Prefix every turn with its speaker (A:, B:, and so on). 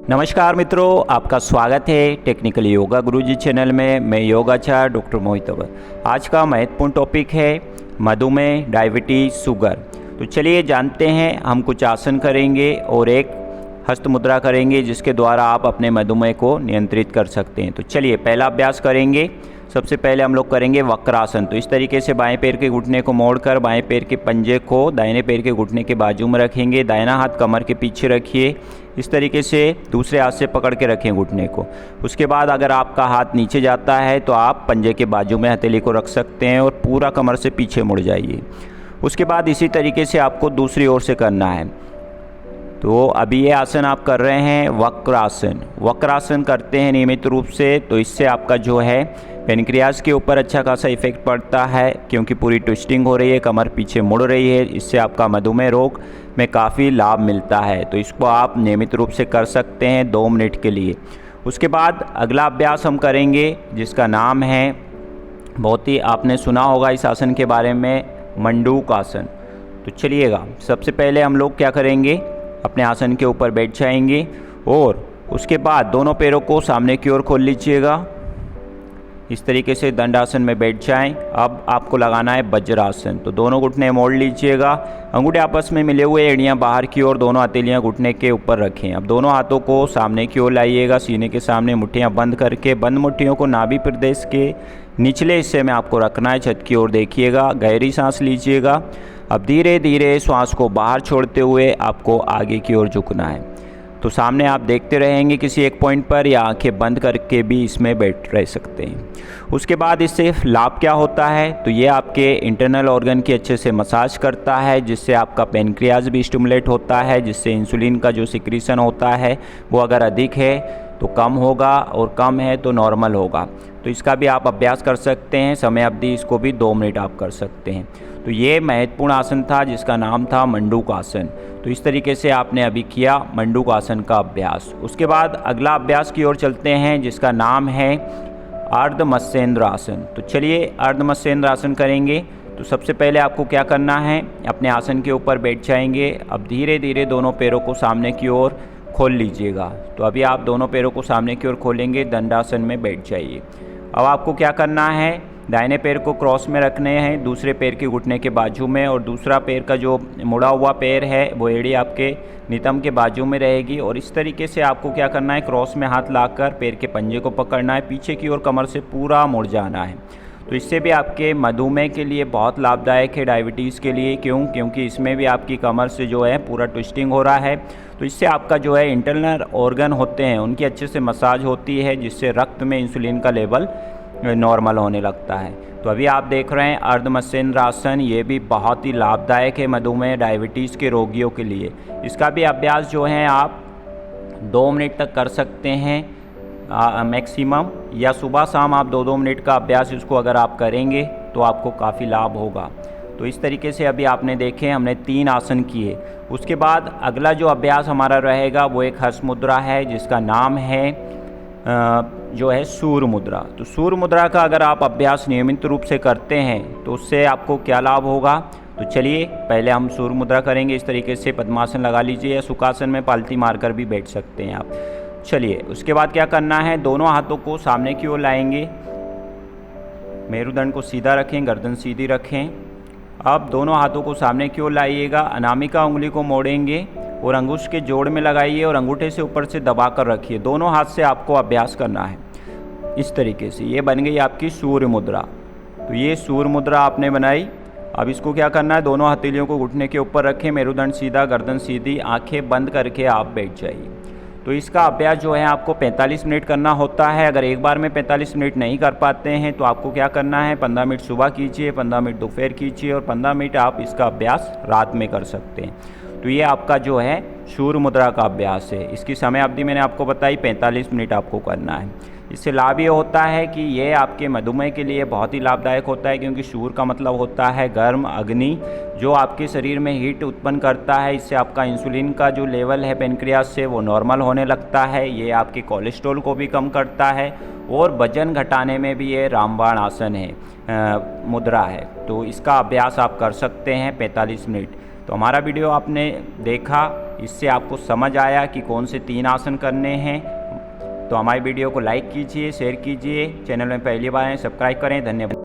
A: नमस्कार मित्रों, आपका स्वागत है टेक्निकल योगा गुरुजी चैनल में। मैं योगाचार्य डॉक्टर मोहित अवर। आज का महत्वपूर्ण टॉपिक है मधुमेह, डायबिटीज़, शुगर। तो चलिए जानते हैं। हम कुछ आसन करेंगे और एक हस्त मुद्रा करेंगे जिसके द्वारा आप अपने मधुमेह को नियंत्रित कर सकते हैं। तो चलिए पहला अभ्यास करेंगे। सबसे पहले हम लोग करेंगे वक्रासन। तो इस तरीके से बाएं पैर के घुटने को मोड़कर बाएं पैर के पंजे को दाहिने पैर के घुटने के बाजू में रखेंगे। दाहिना हाथ कमर के पीछे रखिए। इस तरीके से दूसरे हाथ से पकड़ के रखें घुटने को। उसके बाद अगर आपका हाथ नीचे जाता है तो आप पंजे के बाजू में हथेली को रख सकते हैं और पूरा कमर से पीछे मुड़ जाइए। उसके बाद इसी तरीके से आपको दूसरी ओर से करना है। तो अभी ये आसन आप कर रहे हैं वक्रासन। वक्रासन करते हैं नियमित रूप से, तो इससे आपका जो है पेनक्रियाज के ऊपर अच्छा खासा इफेक्ट पड़ता है, क्योंकि पूरी ट्विस्टिंग हो रही है, कमर पीछे मुड़ रही है। इससे आपका मधुमेह रोग में काफ़ी लाभ मिलता है। तो इसको आप नियमित रूप से कर सकते हैं 2 मिनट के लिए। उसके बाद अगला अभ्यास हम करेंगे जिसका नाम है, बहुत ही आपने सुना होगा इस आसन के बारे में, मंडूक आसन। तो चलिएगा, सबसे पहले हम लोग क्या करेंगे, अपने आसन के ऊपर बैठ जाएंगे और उसके बाद दोनों पैरों को सामने की ओर खोल लीजिएगा। इस तरीके से दंडासन में बैठ जाएं। अब आपको लगाना है वज्रासन। तो दोनों घुटने मोड़ लीजिएगा, अंगूठे आपस में मिले हुए, एड़ियाँ बाहर की ओर, दोनों हथेलियाँ घुटने के ऊपर रखें। अब दोनों हाथों को सामने की ओर लाइएगा, सीने के सामने, मुट्ठियाँ बंद करके। बंद मुट्ठियों को नाभि प्रदेश के निचले हिस्से में आपको रखना है। छत की ओर देखिएगा, गहरी सांस लीजिएगा। अब धीरे धीरे श्वास को बाहर छोड़ते हुए आपको आगे की ओर झुकना है। तो सामने आप देखते रहेंगे किसी एक पॉइंट पर, या आंखें बंद करके भी इसमें बैठ रह सकते हैं। उसके बाद इससे लाभ क्या होता है, तो ये आपके इंटरनल ऑर्गन की अच्छे से मसाज करता है, जिससे आपका पेनक्रियाज भी स्टिमुलेट होता है, जिससे इंसुलिन का जो सिक्रीशन होता है वो अगर अधिक है तो कम होगा और कम है तो नॉर्मल होगा। तो इसका भी आप अभ्यास कर सकते हैं। समय अवधि इसको भी 2 मिनट आप कर सकते हैं। तो ये महत्वपूर्ण आसन था जिसका नाम था मंडूक आसन। तो इस तरीके से आपने अभी किया मंडूक आसन का अभ्यास। उसके बाद अगला अभ्यास की ओर चलते हैं जिसका नाम है अर्ध मत्स्येंद्र आसन। तो चलिए अर्ध मत्स्येंद्र आसन करेंगे। तो सबसे पहले आपको क्या करना है, अपने आसन के ऊपर बैठ जाएंगे। अब धीरे धीरे दोनों पैरों को सामने की ओर खोल लीजिएगा। तो अभी आप दोनों पैरों को सामने की ओर खोलेंगे, दंडासन में बैठ जाइए। अब आपको क्या करना है, दाहिने पैर को क्रॉस में रखने हैं, दूसरे पैर के घुटने के बाजू में, और दूसरा पैर का जो मुड़ा हुआ पैर है वो एड़ी आपके नितंब के बाजू में रहेगी। और इस तरीके से आपको क्या करना है, क्रॉस में हाथ लाकर पैर के पंजे को पकड़ना है, पीछे की ओर कमर से पूरा मुड़ जाना है। तो इससे भी आपके मधुमेह के लिए बहुत लाभदायक है, डायबिटीज़ के लिए। क्योंकि इसमें भी आपकी कमर से जो है पूरा ट्विस्टिंग हो रहा है। तो इससे आपका जो है इंटरनल ऑर्गन होते हैं उनकी अच्छे से मसाज होती है, जिससे रक्त में इंसुलिन का लेवल नॉर्मल होने लगता है। तो अभी आप देख रहे हैं अर्ध मत्स्येंद्र आसन। ये भी बहुत ही लाभदायक है मधुमेह, डायबिटीज़ के रोगियों के लिए। इसका भी अभ्यास जो है आप 2 मिनट तक कर सकते हैं मैक्सिमम, या सुबह शाम आप 2-2 मिनट का अभ्यास इसको अगर आप करेंगे तो आपको काफ़ी लाभ होगा। तो इस तरीके से अभी आपने देखे, हमने 3 आसन किए। उसके बाद अगला जो अभ्यास हमारा रहेगा वो एक हस्त मुद्रा है जिसका नाम है जो है सूर्य मुद्रा। तो सूर्य मुद्रा का अगर आप अभ्यास नियमित रूप से करते हैं तो उससे आपको क्या लाभ होगा, तो चलिए पहले हम सूर्य मुद्रा करेंगे। इस तरीके से पद्मासन लगा लीजिए, या सुखासन में पालती मारकर भी बैठ सकते हैं आप। चलिए उसके बाद क्या करना है, दोनों हाथों को सामने की ओर लाएंगे, मेरुदंड को सीधा रखें, गर्दन सीधी रखें। अब दोनों हाथों को सामने की ओर लाइएगा, अनामिका उंगली को मोड़ेंगे और अंगुश के जोड़ में लगाइए और अंगूठे से ऊपर से दबा कर रखिए। दोनों हाथ से आपको अभ्यास करना है इस तरीके से। ये बन गई आपकी सूर्य मुद्रा। तो ये सूर्य मुद्रा आपने बनाई। अब इसको क्या करना है, दोनों हथेलियों को घुटने के ऊपर रखें, मेरुदंड सीधा, गर्दन सीधी, आंखें बंद करके आप बैठ जाइए। तो इसका अभ्यास जो है आपको 45 मिनट करना होता है। अगर एक बार में 45 मिनट नहीं कर पाते हैं तो आपको क्या करना है, 15 मिनट सुबह कीजिए, 15 मिनट दोपहर कीजिए, और 15 मिनट आप इसका अभ्यास रात में कर सकते हैं। तो ये आपका जो है सूर्य मुद्रा का अभ्यास है। इसकी समय अवधि मैंने आपको बताई, 45 मिनट आपको करना है। इससे लाभ ये होता है कि ये आपके मधुमेह के लिए बहुत ही लाभदायक होता है, क्योंकि सूर्य का मतलब होता है गर्म, अग्नि, जो आपके शरीर में हीट उत्पन्न करता है। इससे आपका इंसुलिन का जो लेवल है पेनक्रियाज से वो नॉर्मल होने लगता है। ये आपके कोलेस्ट्रॉल को भी कम करता है, और वजन घटाने में भी ये रामबाण आसन है, मुद्रा है। तो इसका अभ्यास आप कर सकते हैं 45 मिनट। तो हमारा वीडियो आपने देखा, इससे आपको समझ आया कि कौन से 3 आसन करने हैं। तो हमारी वीडियो को लाइक कीजिए, शेयर कीजिए, चैनल में पहली बार हैं सब्सक्राइब करें। धन्यवाद।